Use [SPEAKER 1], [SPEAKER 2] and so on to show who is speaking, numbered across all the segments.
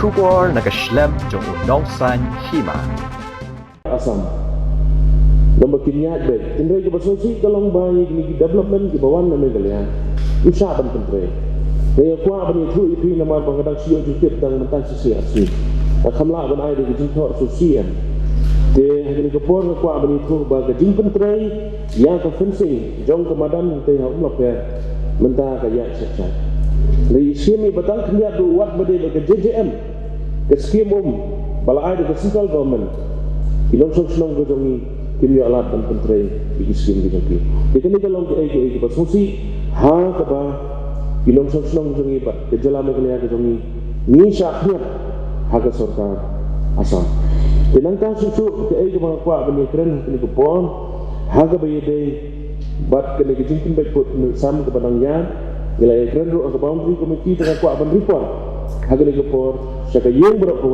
[SPEAKER 1] Kubor nakaslem jong unongsan hima.
[SPEAKER 2] Asam. Nombor kimia baik. Tindai ke basasi kalau bayi ni development ke bawah nama kalian. Usah ban tindai. Saya kuat ban itu itu nama bangkadang siok juga tentang mentan sisi asli. Kamlah ban air di jintor sosial. Te hari ke por kuat ban itu bagai jimpen tindai yang ke fencing jong kemadan te umlah per mentah kayak secat. Dari sini batang kerja buat berde bagai JJM ke skim bala air ke central government. Ilong senang berjami kimia alat dan pentrai di skim di kaki. Jadi kalau kita berfungsi ha kaba ilong senang berjami ke jalan mereka berjami ni syaknya ha ke sorkar asam. Tenangkan susu ke mengkuat benda keren kini kupon ha ke bayar bat kena kejimkin baik put sam ke padangnya nilai keren ru ke boundary committee dengan kuat ban report ha ke kupon syaka yang berapa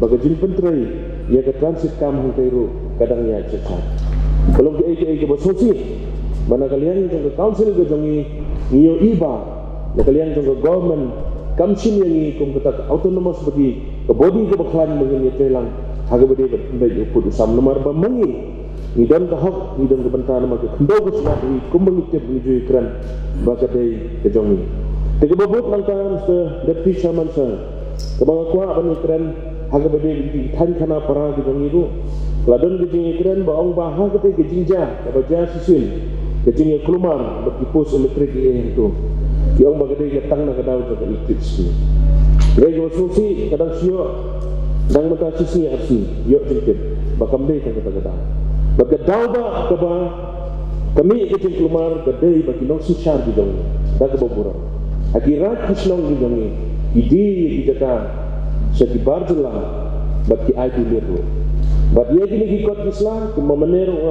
[SPEAKER 2] bagai jin pentrai ia ke transit kam hingkairu kadang ia cepat. Kalau ke berfungsi, mana kalian yang ke council ke jangi nio iba, mana kalian yang ke government kamsin yang ni kum kata autonomous bagi ke body ke baklan dengan ia telang harga berde berbaik uput usam nomor bermangi ni dan ke hak ni dan ke bentar nama ke kembau ke sunat ni kum mengitip menuju ikran bagai ke jangi. Tiga babut langkah deputy chairman sir, kebangga kuat bani ikran harga berde tan kana para ke jangi tu. Ladon gejing ikran baong bahang kete gejing jah, baca sisil, gejing yang keluar bagi pos elektrik itu. Yang bagai dia tang nak kadau juga elektrik sini. Mereka berfungsi kadang siok, dan mereka sisi aksi, yuk jengkit, bakam dia kan kata kadang. Bagi kadau ba kaba kami gejing keluar kedai bagi nong sisar di dong, dah kebaburan. Akhirat kisnong di dong ide di jaka sekibar jelah bagi ID leru. But ia kini ikut Islam, cuma meneru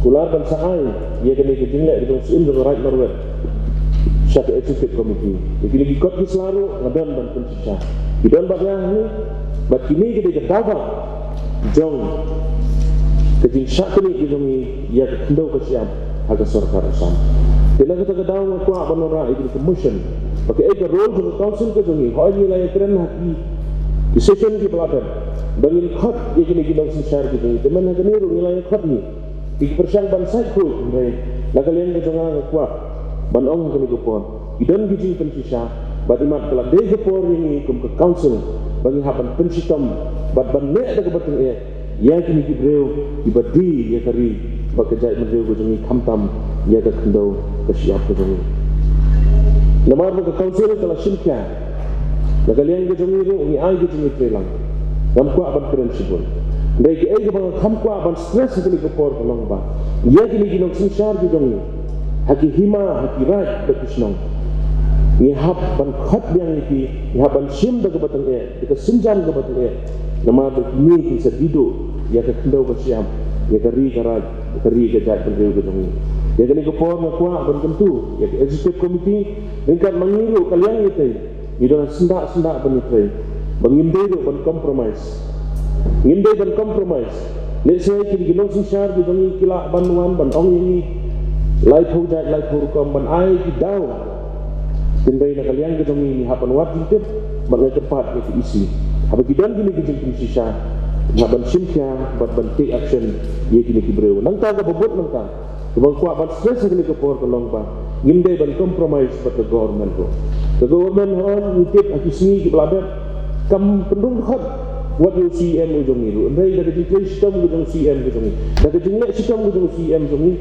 [SPEAKER 2] kular dan sahai. Ia kini kejinglek dengan sim dengan right norway. Satu executive committee. Ia kini ikut Islam, ngadan dan pensisah. Idan bagian ni, but kini kita ketawa jong kejing syak kini kejungi ia kendau kesiam agak sorkar asam. Bila kita ketawa kuat menora itu commission. Pakai eka role dengan council kejungi. Hal ini lah yang keren hati. Decision di pelatan. Bangin khot ia kini ginong sisar gitu. Teman nak niru nilai khot ni. Di persang ban cycle mereka. Nak kalian kejongan kuat. Ban ong kini kupon. Idan gijing pensisa. Batimat kalau dia kupon ini kum ke council. Bagi hapan pensitom. Ban nek ada kebetulan ia. Ia kini kibreu ibadi ia kari. Bakajai mereu kejongi kamtam. Ia ke kendau kesiap kejongi. Namar ke council kalau simkia. Nak kalian kejongi itu ni ai kejongi telang. Kam kuat ban prinsipul. Mereka ini bang kam kuat ban stress sekali kepor kolong ba. Ia kini ginong sisar di dong. Haki hima, haki rat berkisnong. Ni hab ban khot yang ini, ni hab ban sim dah kebatang dekat senjam kebatang nama begini bisa hidup. Ia kendau bersiam, ia kari karat, kari kejat berdiri kedong. Ia kini kepor kuat ban tentu. Ia executive committee ringkat mengiru kalian itu. Ia dengan sendak bernitrai. Mengindai dan kompromis. Ngindai dan kompromis. Let's say kini ginong sisar di bangi kilak banuan ban ong ini lai thujat lai thurkom ban ai di dau. Tindai nak kalian ginong ini hapan wat ditip bangai cepat itu isi. Apa kidan kini kijing sisar. Hapan simkia ban take action ye kini kibreu. Nangka ka bobot nangka. Kebang kuat ban stress kini kepor kolong ba. Ngindai ban kompromis pada government ko. The government hon nitip akisni ki beladat kam pendung khot what you CM ujung ni ndai dari dikli sistem ujung CM ujung ni dari jinglek sistem ujung CM ujung ni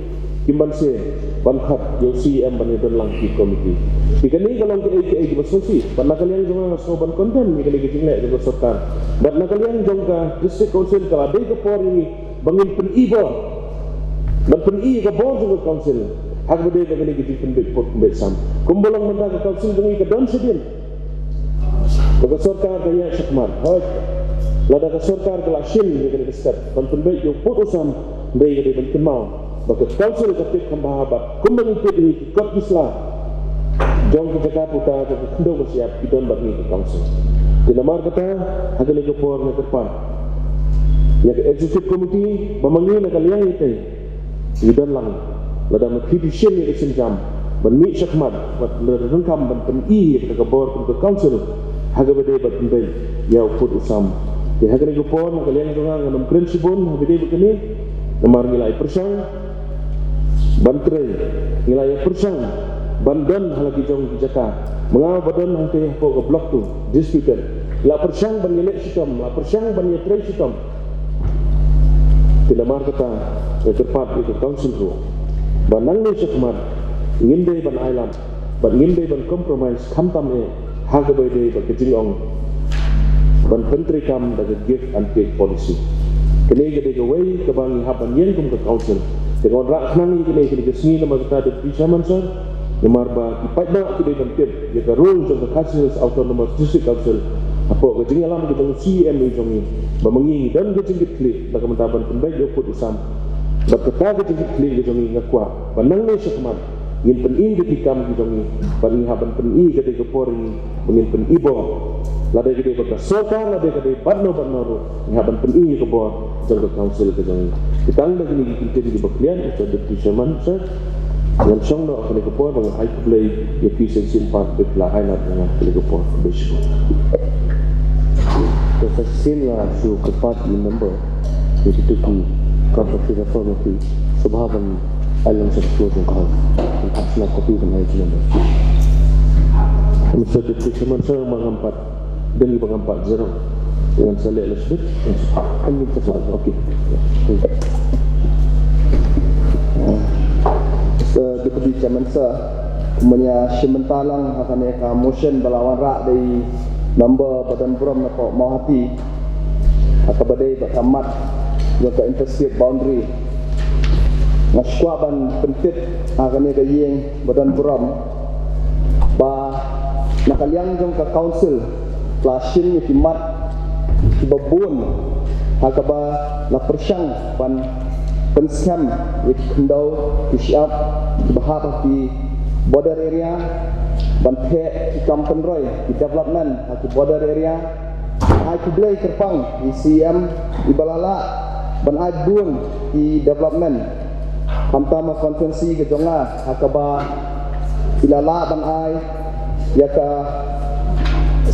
[SPEAKER 2] kimban se ban khot you CM ban itu lang di komiti dikani kalau ke di berfungsi ban kalian jangan soban konten ni kali jinglek juga sokan dan kalian jongka district council kalau ada ke por ini bangin pen iba dan pen i ke bor juga council hak berde kali gitu pendek pot besam kumbolong mentah ke council dengan ke don sedin. Bagi sorkar kaya syakmat. Lada ke sorkar kelak shin dia kena kesat. Bantuan baik yang putusam baik dia bantuan mau. Bagi council ketik kembahabat. Kumbang itu ini kot Islam. Jom kita putar jadi kendau bersiap idon bagi ke council. Di namar kata akan ikupor ke depan. Yang executive committee memanggil kalian itu idon lang. Lada mengkritik shin yang senjam. Ban mi syakmat. Ban rengkam ban pen i kita ke bor ke council. hagabade bat pentai ya uput usam ke hagani gopon kalian tungang ngam prinsipun hagade begini namar nilai persang bantre nilai persang bandan halagi jong jaka mengaw badan hangte ko blok tu disputed la persang ban nilai sitam la persang ban yetre sitam tidak mar kata terpat itu council ru banang ni sekmat nginde ban island ban nginde ban compromise khamtam e hagabade ba kejingong ban pentri kam daga give and take policy kene gede gawai kabang haban yen kum ke council dengan rak nang kene kene gesni nama kata deputy chairman sir namar ba kipat da kide ban tip ya ka rule of the council's autonomous district council apa kejing alam kita CM ni jongi ba mengi dan kejing klik daga mentaban penbaik yo put usam ba kata kejing klik jongi ngakwa banang ni sekmat ngin pen in di kam di jongi ban haban pen i gede ke pori ngin pen ibo lade gede ba soka lade gede badno ro haban pen i ke bo jong council ke jongi kitang da gini kita di baklian itu deputy chairman sir yang song no akan ke po bang ai play efficiency part de la highlight dengan ke po basic
[SPEAKER 3] तहसील शु kepat member itu ki korporasi reformasi subhaban alam sesuatu kau asna kopi dan lain member
[SPEAKER 2] Mr. Deputy Chairman saya mengampat dan mengampat zero dengan saya lesbit ini tepat okey
[SPEAKER 3] Deputy Chairman kemudian sementalang akan eka motion balawan rak dari member badan beram nak mau hati akabadai bakamat yang ke interstate boundary ngaskuaban pentit akan eka yeng badan beram ba nakaliang jong ke council klasin yang kimat kibabun akaba la persang ban pensiam yang kendau kisiap bahap di border area ban phe di kampung roy di development di border area ai kublai kerpang di CM di balala ban ai bun di development kamtama konferensi ke jonga akaba ilala ban ai ya ka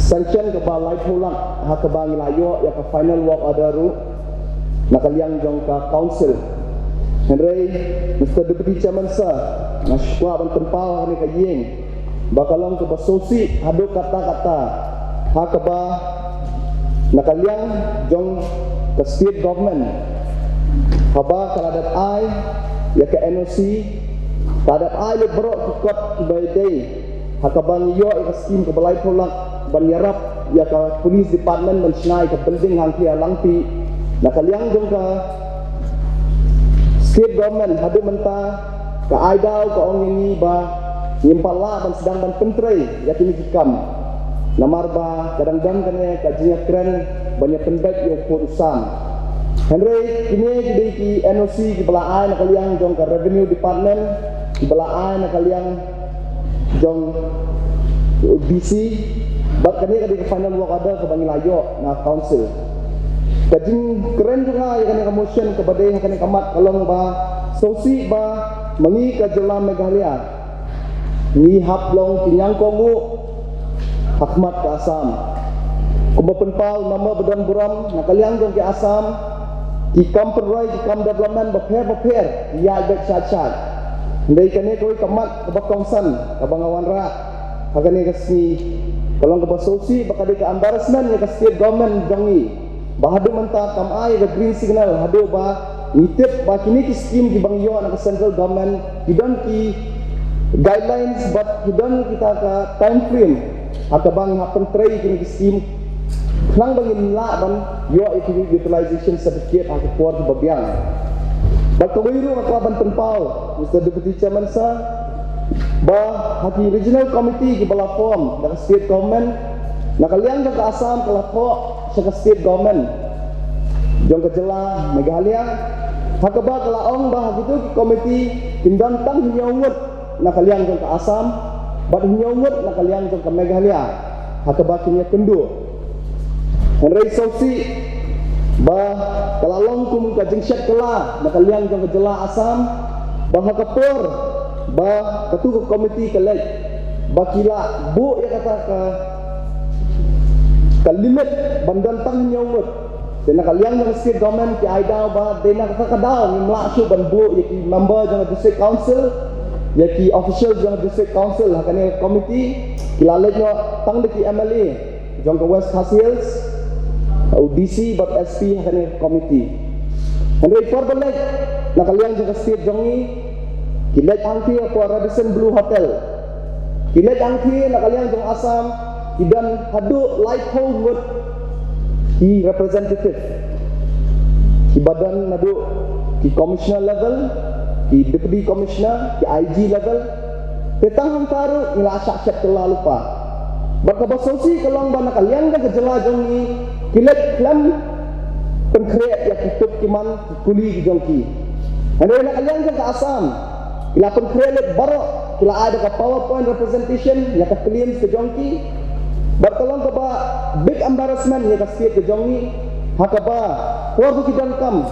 [SPEAKER 3] sanction ke balai pulang akaba ngilayo ya ka final work order ru nakaliang jong ka council Henry Mr. Deputy Chairman sir nashwa ban tempau ni ka yeng bakalong ke basosi hadu kata-kata hakaba nakaliang jong ke state government haba kaladat ai ya ke NOC kaladat ai le bro kukot by day hakabang yo ke scheme ke balai polak ban yarap ya ke police department ban snai ke building hangkia langpi nakaliang jong ke state government hadu menta ke aidau ke ong ini ba nyimpala ban sedang ban pentrei ya kini kikam namar ba kadang-kadang kene kajinya keren banyak penbaik yo usam Henry kini di ki NOC di belaan nakaliang jong ke revenue department di belaan nakaliang jong BC bab kene di final work order ke bangi layo na council kajing keren juga ya kene motion kepada yang kene kamat kalong ba sosi ba mengi ka jelam Meghalaya ni haplong kinyang kongu Ahmad ke Asam kumapen pau nama badan buram nakaliang jong ke Asam ki kampung roy ki kam development beper ya bek chat ndai kene koi kamat ke bakongsan ke bangawan ra hakane kasni kalong ke basosi bakade ke embarrassment ya ke state government jongi bahadu menta kam ai ke green signal hadu ba nitip ba kini ki scheme ki bangyo anak central government kidon ki guidelines but hidon kita ka time frame atau bang happen tray kini scheme nang bangin la ban yo utilization certificate aku kuat di babiang bak kawiru aku ban tempau Mr. Deputy Chairman sa ba hati regional committee ki bala form dari state government nakaliang ke Assam ke Lapo sa state government jong ke Jela Meghalaya hakaba ke Laong bah gitu ki committee tindan tang nyawut nakaliang jong ke Assam bad nyawut nakaliang jong ke Meghalaya hakaba kinya kendu Henry Sausi bah kalalong kum ka jingsyat kala nakaliang jong ke Jela Assam bah hakapur bah ketua komiti kelek bakila bu ya kata ke Kalimit bandan tang nyawut. Dena kaliang yang state government ki aidau ba dena kadau ni mlakshu ban bu yaki member jang district council yaki official jang district council hakane committee kilalet no tang ki MLA jang ke West Khas Hills DC but SP hakane committee. Andre forbalek na kaliang jang state jang ni kilet angki ko Radisson Blue Hotel. Kilet angki na kaliang jang Assam idan hadu light home ngut ki representative ki badan nadu ki commissioner level ki deputy commissioner ki IG level petang hangkaru ila syak telah lupa baka basosi kalong bana kalian ga gejala jongi kilet klam penkreat ya kitub kiman kuli ki jongki ane na kalian ga Assam kila penkreat baro kila ada ka PowerPoint representation ya ka claims ke jongki bertolong ke big embarrassment ya kasih ke jongi hakaba waktu kita kam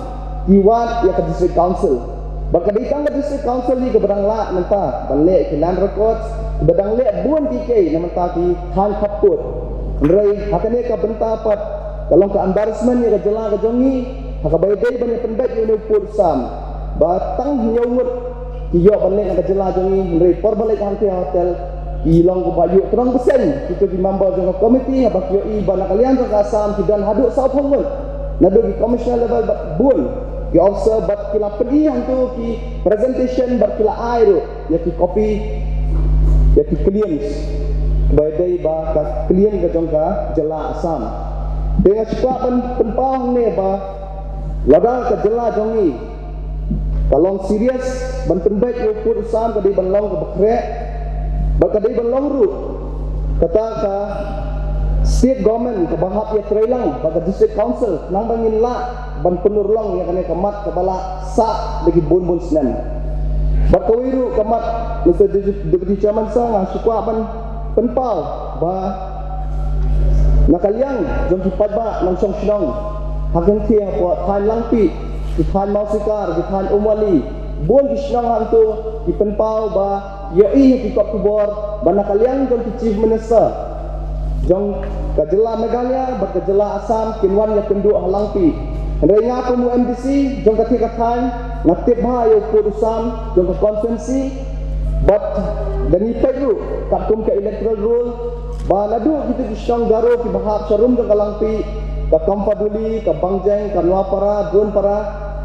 [SPEAKER 3] iwan ya ke district council berkadang ke district council ni ke bedang la mentah balik ke land records bedang le buan TK na mentah ki han kaput rei hakane ka benta pat kalau ke embarrassment ya ke jela ke jongi hakaba dei banyak penbek ni pur sam batang nyawut kiyo balik ke jela jongi rei por balik hotel ilong ko bayu terang besen kita di member jong committee habak yo i bana kalian jong Assam kidan haduk sau phongul nadu ki commissioner level bat bul ki officer bat kila pedi hang tu ki presentation bat kila air ya ki copy ya ki claims by day ba ka claim ka jong ka jela Assam dengan sebab penpau ne ba lada ka jela jong ni kalau serius ban penbaik yo pur Assam ka di banlong ka bakre baka day banlong ru kata ka state government ka bahap ya trailang baka district council nang bangin la ban penurlong ya kane kamat kabala sa lagi bun senan baka wiru kamat Mr. Deputy Chairman sa nga sukwa ban penpau ba nakaliang jong kipat ba nang song sinong hagang tiya po than langpi than mausikar than umwali bun kisnang hantu ipenpau ba yai ki kop kubor bana kalian jong chief minister jong kajela Meghalaya bat kajela Assam kinwan ya pendu halangpi rei nga ko mu MDC jong katika kan natip ba yo purusam jong konferensi bat dani peru katum ke electoral rule ba nadu kita kisang garo ki bahap sarum jong kalangpi ka Kampaduli ka Bangjeng ka Nuapara Drone para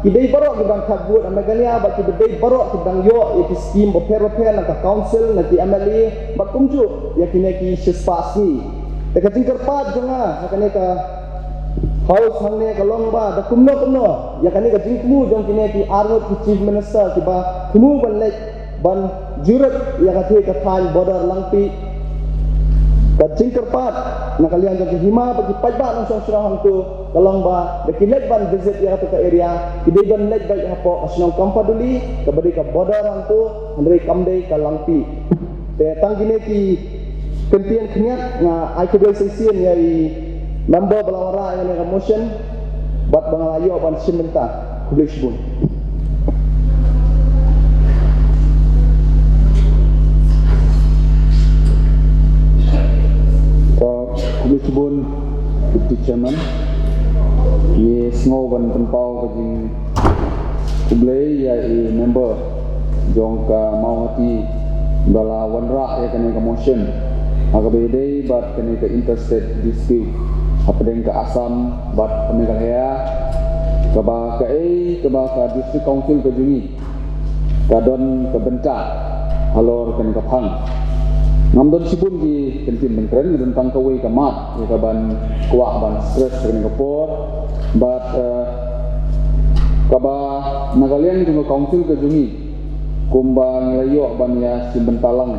[SPEAKER 3] idai barok gedang kabut Meghalaya bak idai barok gedang yo yaki skim boper nak council nanti MLA bak kumju yakine ki sespasi teka tingkar pat jonga yakane ka house hangne ka longba da kumno yakane ka jingmu jong kine ki arut ki chief minister ki ba kumu ban lek ban jurat yakate ka than border langpi ka tingkar pat na kalian jong hima bagi pajba nang song surahang tu kalong ba dekilet ban visit ya to ka area kidai ban let baik hapo kasnong Kampaduli ka badi ka border hang tu andre kamdei ka langpi te tanggine ki kentian kniat nga IKB session ya i member balawara yang nga motion bat bangalayo ban simenta publish bun publish bun Deputy Chairman ye sngo ban penpau kajing kublai ya i member jong ka mau hati bala wanra ya kene ka motion aga bedai bat kene ka interstate dispute apeng ka Assam bat Meghalaya ka ba ka district council ka jungi ka don ka benta halor kene ka phang ngamdon sibun di kentin mengkeren tentang kawai kamat ya kaban kuah ban stress kene kapor but kaba nagalian juga council ke jungi kumbang layo ban ya simbentalang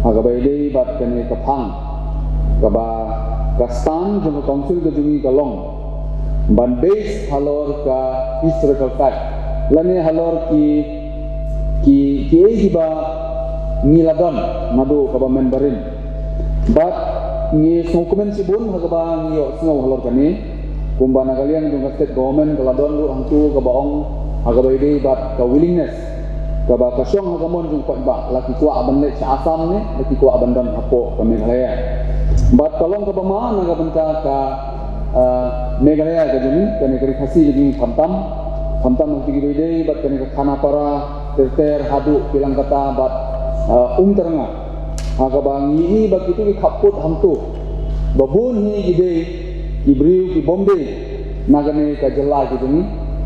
[SPEAKER 3] hagabai dei bat kene kapang kaba kastan juga council ke jungi kalong ban base halor ka historical fact lane halor ki ba nilagan madu kaba memberin bat ni dokumen sibun hagaba ngiyo sngo halor kani kumbana kalian jong state government kaladon lu hangtu kaba ong hagaba ide bat ka willingness kaba kasyong hagamon jong ba laki kuwa ban le sa Assam ni laki kuwa ban dan hapo ka Meghalaya
[SPEAKER 4] Bat kalong ka pama naga benta ka Meghalaya ka jeni kani kari khasi lagi thamtam ng tigidoi bat kani ka Khanapara ter hadu pilang kata bat teranga aga bangi ini bat itu ki khaput hamtu babun hi gidei ibriu ki Bombay nagane ka jela ki jeni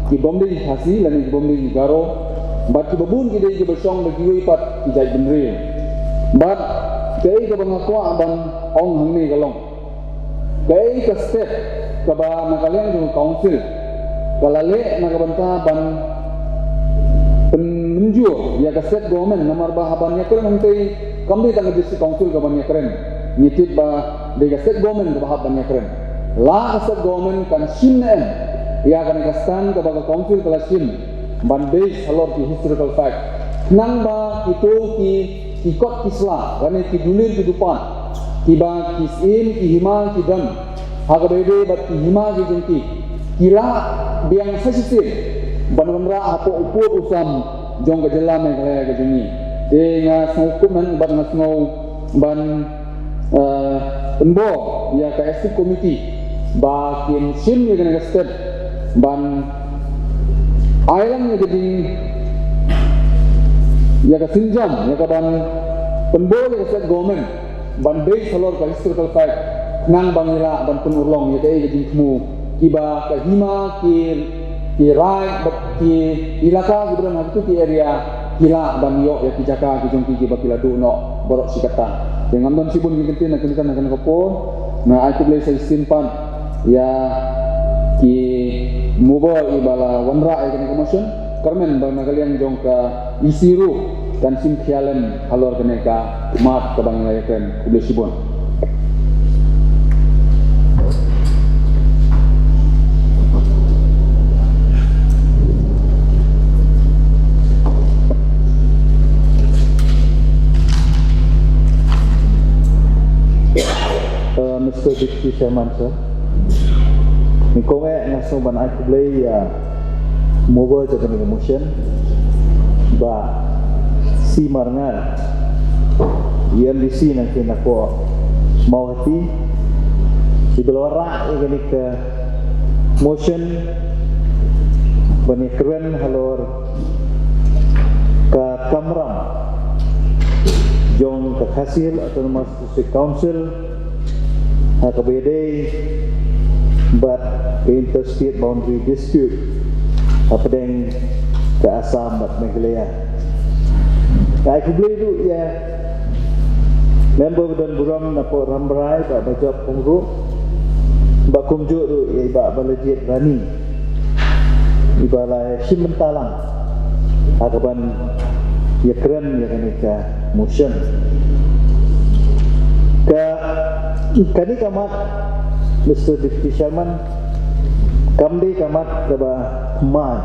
[SPEAKER 4] ki Bombay ki khasi lani ki Bombay ki garo bat ki babun gidei ki besong bagi wi pat ki jai benri bat kei ka bangakwa ban ong hangni galong kei ka step ka ba nakalian jung council kalale nakabanta ban penunjuk ya ka state government namar ba haban ya keren nanti kami tangga district council ka ban ya keren nitip ba de ka state government ka haban ya keren la ka state government kan sinen ya kan ka stand ka ba council kala sin ban base halor ki historical fact nang ba itu ki ikot kisla rane ki dulir ki dupan tiba kisim ki hima ki dam haga bebe bat ki hima ki jengki kila biang sasisir banwanra apo upo usam jong ka jela me kaya ka jengi de nga snokum nan ban nga snow ban embo ya ka estic committee ba kin sim ya kana step ban ailang ya jadi ya ka sinjam ya ka ban penbo ya ka government ban base halor ka historical fact nang bangila ban penurlong ya ka jadi kemu iba ka hima ki rai ki ilaka gibran itu ki area hila ban yo ya ki jaka ki jongki ki bakila do no borok sikata dengan don sibun ki kentin nak kan ko na ai tuble sai simpan ya ki mubo ibala wanra ai kan commotion karmen bang nagalian jong ka isiru dan sim khialen halor kene ka mat ka bang layakan kuble sibun
[SPEAKER 5] Mr. Deputy Chairman, sir. Niko ngaso ban ai kublei ya mover je kan motion ba si marngal EMDC nang kena ko mau hati di belora ini ke motion bani keren halor ke kamram jong ke hasil autonomous district council HKBD but the interstate boundary dispute apa yang ke Assam bat Meghalaya. Kai kubli tu ya member dan buram napo ramrai ba bajab pungru ba kumju tu ya ba balajit rani ibala simentalang akaban ya keren ya kanika motion ka kani kamat Mr. Deputy Chairman kamdi kamat kaba mai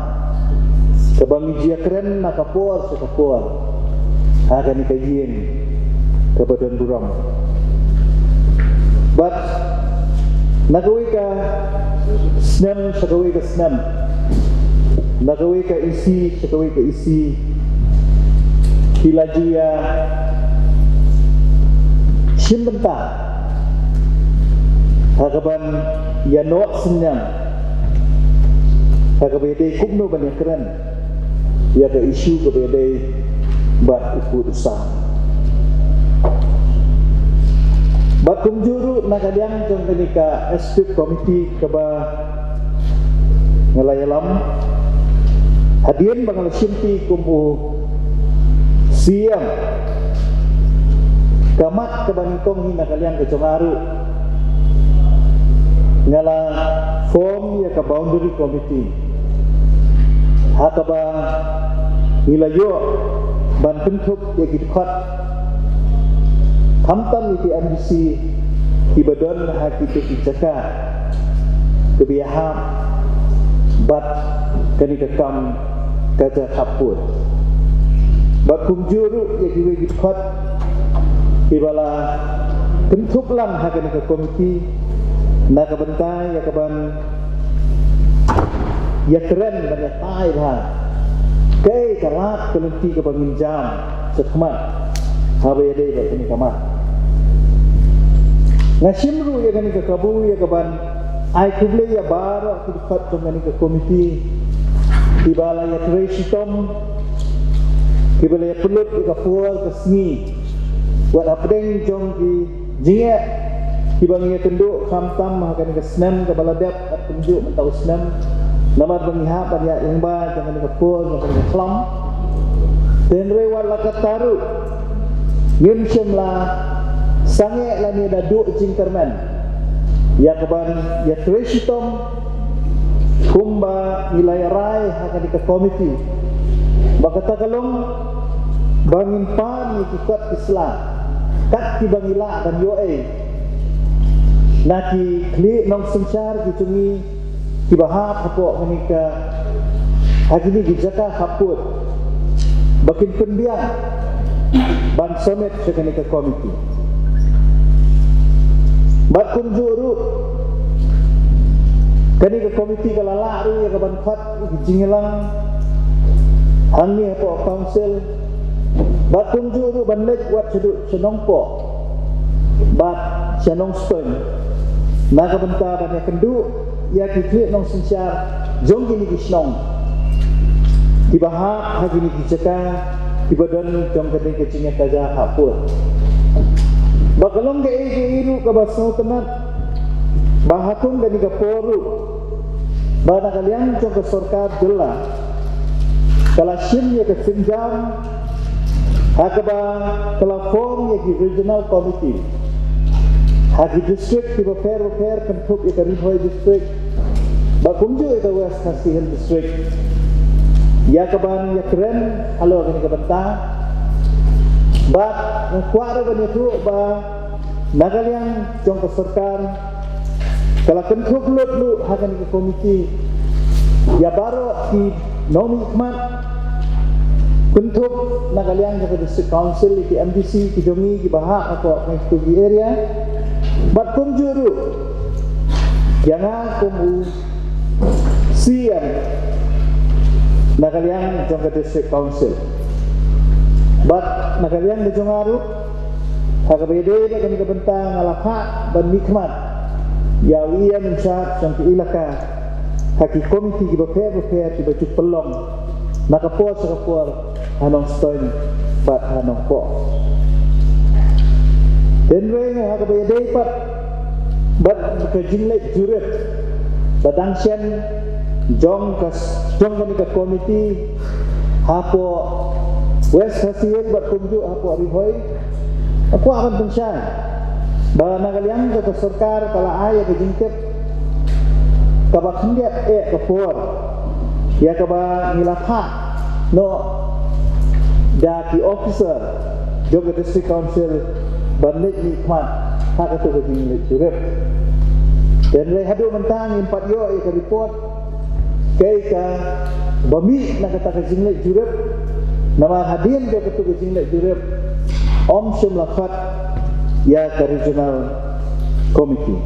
[SPEAKER 5] kabang jia keren nakapor sekapor kani kayin kabadan buram but nagawi ka snam sagawi ka snam nagawi ka isi sagawi ka isi hilajia simbenta hakaban yanok senyang hakabede kubno banyak keren ya ke isu kabede bat ikut usah bat kumjuru nakadiang jong kenika escape committee kaba ngelayalam hadian bangal simpi kumpu siang kamat kabanitong hina kalian ke Congaru ngala form ya ka boundary committee hakaba nilayo ban bentuk ya gidkot hamtam iti MDC ibadon hakitu kijaka kebiaham bat kani kekam kaja kapur bat kumjuru ya giwe gidkot ibala bentuk lang hakani ke komiti nakabentai ya kaban ya keren banyak tai ha kei kalat kelenti ke banginjam setmat habe dei ba ini kamat Ngashimru ya kan ke kabu ya kaban ai kuble ya bara ku dekat dengan ke komiti di balai ya tresitom di balai ya pelut ke kapur ke sini buat apa deng jong di jinga di bangi ya tenduk kamtam makan ke senam ke baladap at tunjuk mentau senam nama bangihap ya yang ba jangan ke kapur jangan ke kelam dan rewat lakat taru ngim semla sange lani dadu jingkerman ya kaban ya tresitom kumba nilai rai akan di komiti bakata kalong bangin pan ni kikat Islam kat ki bangila dan yoe naki kli nong sensar gicungi ki bahap hapo menika hagini gijaka haput bakin pendiang ban somet sekenika komiti bat kunjuru kani ke komiti kalala ru ya kaban khat jingelang hangi apa council bat kunjuru ban lek wat seduk senongpo bat senong speng naga benta ban ya kendu ya kikli nong sensyar jong gini kisnong dibahak hagini kijaka dibadan jong kene kecingnya kaja hapur bakalong ke iru ka basau temat bahatung dari ke poru bana kalian jong ke sorkar jela kalasim ya ke sinjam hakaba telefon ya ke regional committee hagi district tiba fair kentuk ya ke Rihoi district bakumju ya ke West Kasihan district ya kaban ya keren halo kini ke bentang bat kuara banyak tu ba nagal yang jong ke serkar kalau kentuk lu akan ke komiti ya baru di nomi hikmat kentuk nagal yang ke district council di MDC di jongi di bahak atau itu di area bat kumjuru jangan kumu sian nagal yang jong ke district council bat nakalian de jongaru hakabede de kan kebentang alaka ban nikmat ya iya mencat sampai ilaka haki komiti ki beper ti baju pelong nakapor sakapor hanong stoin bat hanong po den reng hakabede pat bat ke jinlek juret badang sian jong kan ke komiti hapo West Kasihan buat tunjuk apa Rihoi aku akan pensyan bahawa kalian ke serkar kalau ayah ke jingkep kabak hendak ke por ya kabak ngilapah no daki officer juga district council bandit nikmat hak itu ke jingkep jurep dan rehadu mentang impat yo ke report ke bami nak kata ke jingkep jurep nama hadirin dia ketua jinglek jurep om semlafat ya ke regional committee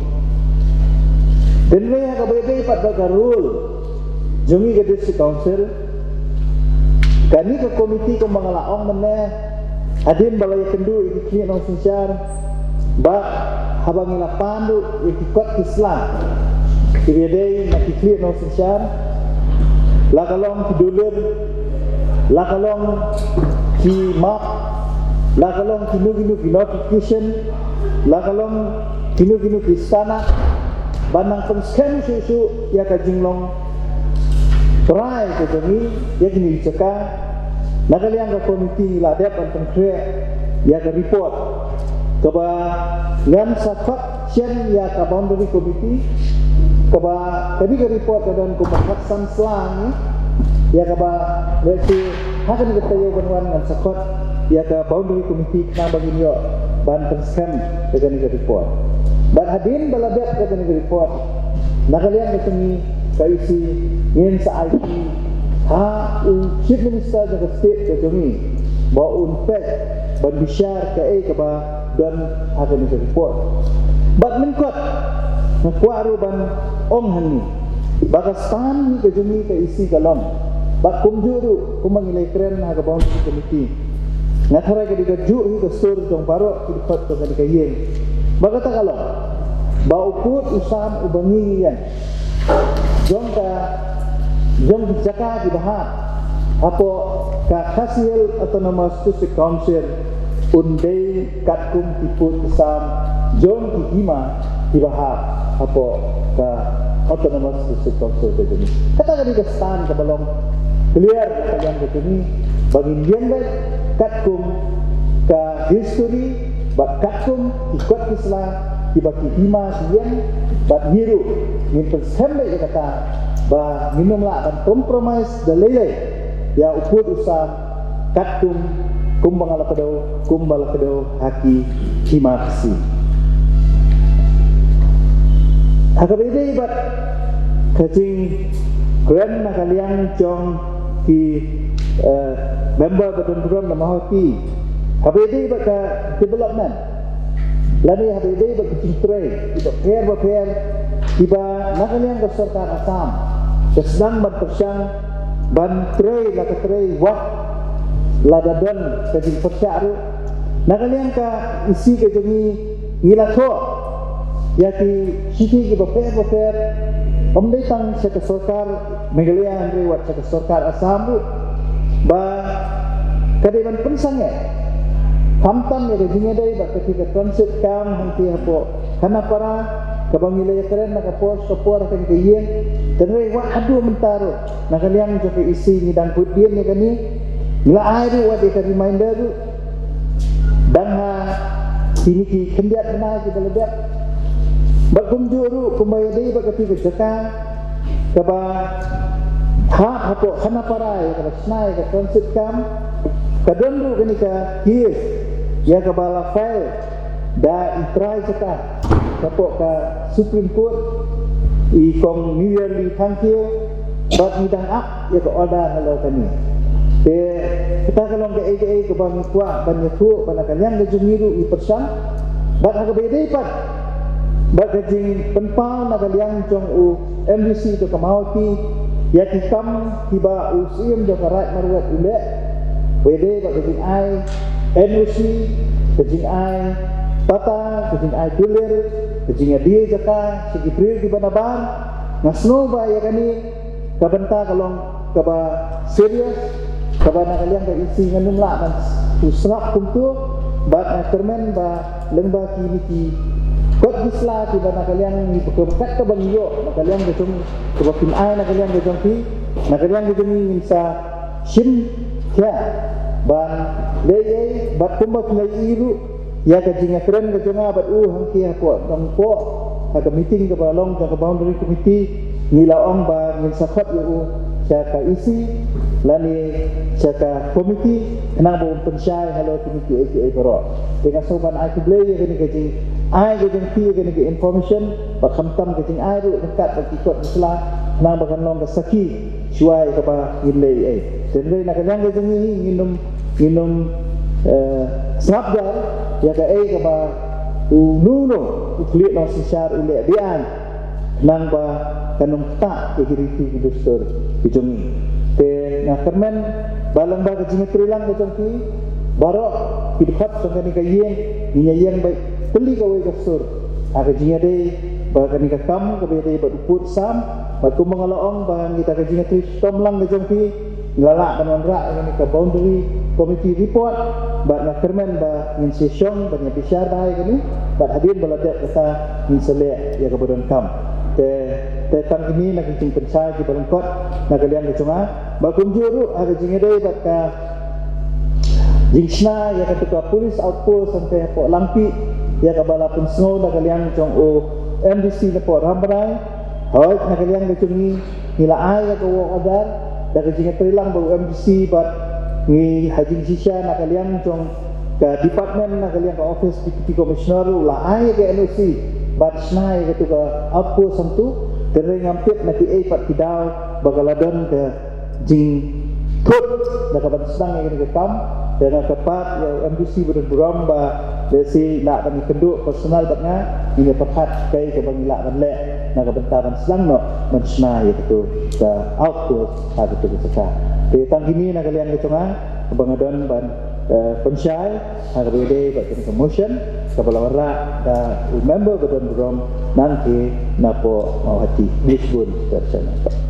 [SPEAKER 5] dan mereka kabeh pat baga rule jongi ke district council kani ke komiti ko mangalaong meneh hadirin balai kendu iki nong sensyar ba habang ila pandu ikut Islam kibedei nak ikli nong sensyar la kalong kidulur la kalong ki map la kalong kinu ki notification la kalong kinu ki istana banang pensken susu ya ka jinglong try ke demi ya kini ceka nakaliang ka komiti la dep an konkre ya ka report kaba ngan safat chen ya ka boundary committee kaba tadi ka report kadan ko maksan slang ya kaba resi hakan kita yo banwan ngan sakot ya ka boundary committee na bagin yo ban pensken dengan ke report ban hadin baladap dengan ke report nakalian ketemi kaisi ngin sa IT ha chief minister jaga state ke jomi ba unpek ban bisyar ke kaba dan hakan ke report ban menkot nakwaru ban om hani bagastan ni ke jomi ke isi galon bak kumjuru kumangilai keren ha ka boundary committee ngathara ke digaju hi ke sur jong paro ki dikot ke yen Bagata kalau baukut usam ubangi yan. Jom dijaka di bahar. Apo ka hasil autonomous district council undai katkum tiput usam jom dihima di bahar. Apo ka autonomous district council begini. Kata kami ke stan ke balong clear kalian begini bagi dian baik katkum ka history bat katkum ikut Islam dibagi hima dian bat biru min persembai kata ba minumlah dan compromise dalile ya ukut usam katkum kumbang kedau haki hima kesi hakabede bat kacing keren nakalian jong ki member badan program nama haki habede bat ka development lani habede bat kacing tray tiba pair tiba nakalian ke serta Assam kesenang bat persyang ban tray la tray wak ladadon kacing persyaru nakalian ka isi kajangi ngilakho yati siti ki pair pemdetang sa sarkar Meghalaya andre wat sa sarkar Assam ba kadiban pensangnya hamtam ya gajinya dai ba ketika transit kam hanti hapo kana para kabangilaya keren nakapos kapor kan kayen tenre wa adu mentaro nakaliang joke isi ngidang putien ni kani ngila airu wa de ka reminder dan ha sini ki kendiat benar ki beledak bagumjuru kumayadai bagati kejaka kaba ha hapo kana parai kaba snai ka transit kam kadondu kani ka kis ya kaba file da itrai jaka hapo ka Supreme Court I kong New Year li thankyu bat midang up ya ka order halo kani te kita kalong ke AJA ke bang kuat banyak tu banakalian ke jumiru I persang bat hakabede pat bagajing penpau nakaliang jong u MDC to kamauti ya kikam tiba usim jo karat maruat ule wede bagajing ai NUC kajing ai tata kajing ai tulir kajing dia jaka segibril di banaban ngasno ba ya kani kabenta kalong kaba serius kaba nakaliang ka isi nganum la man usrap kumtu bat nakermen ba lengba ki kot bisla tiba nakalian ni pekat ke bangyo nakalian ke jom kebakin ai nakalian ke jom pi nakalian ke jom insa sim ya ban leye bat kumbak ngai iru ya ke jinga keren ke jonga bat hangki aku ngpo ka meeting ke balong ke boundary committee nilaong ba ngin sakhat yu ka isi lani ka komiti nang bo pensyai halo committee AKA baro dengan soban ai ku blay ke ni ke jing ai ke jing pi ke ni ke information ba khamtam ke jing ai ru dekat ba ikut islah nang bagan long ke saki suai ke ba ngilai ai tenre nak yang ke jing nginum snapjar ya ke ai ke ba nuno ukli no sisar ule bian nang ba kanung tak ke hiriti ke dostor bijongi te ngakermen balang ba kajing trilang ke jongki baro hidkhat sangani ka yeng ninyayeng baik teli ka wei kasur aga jinga de ba kani ka kam ka be ba uput sam ba kumang alaong ba ngita ka jinga tri tomlang ke jongki ngala kanon ra ngani ka boundary committee report ba ngakermen ba ngin session ba nya bisyar dai kani ba hadir baladak kata ngin sele ya ka bodon kam te tang ini nak jing pensai di balengkot nak kalian kecunga bakum juru ada jing dei bat ka jingsna ya ketua polis outpost sampai pok lampi ya ka balapun snow nak kalian jong o MDC na pok rambrai hoi nak kalian kecungi nila ai ya ko adar dak jing trilang ba MDC bat ni hajing sisya nak kalian jong ka department nak kalian ka office deputy commissioner la ai ke NOC bat snai ke ka outpost samtu Tereng ngampit nanti pat kidau bagaladon ke jing kut nak kapan sedang yang ke kam dan kepat ya MDC berburam ba desi nak kami kenduk personal batnya ini pekat kai ke bangila ban le nak bentaran sedang no mensna ya betul ke outpost ha betul seka te tang ini nak kalian ke cenga bangadon ban pensyai hari ini bagi promotion kepala warak dan member badan berom nanti napo mau hati Lisbon bersama.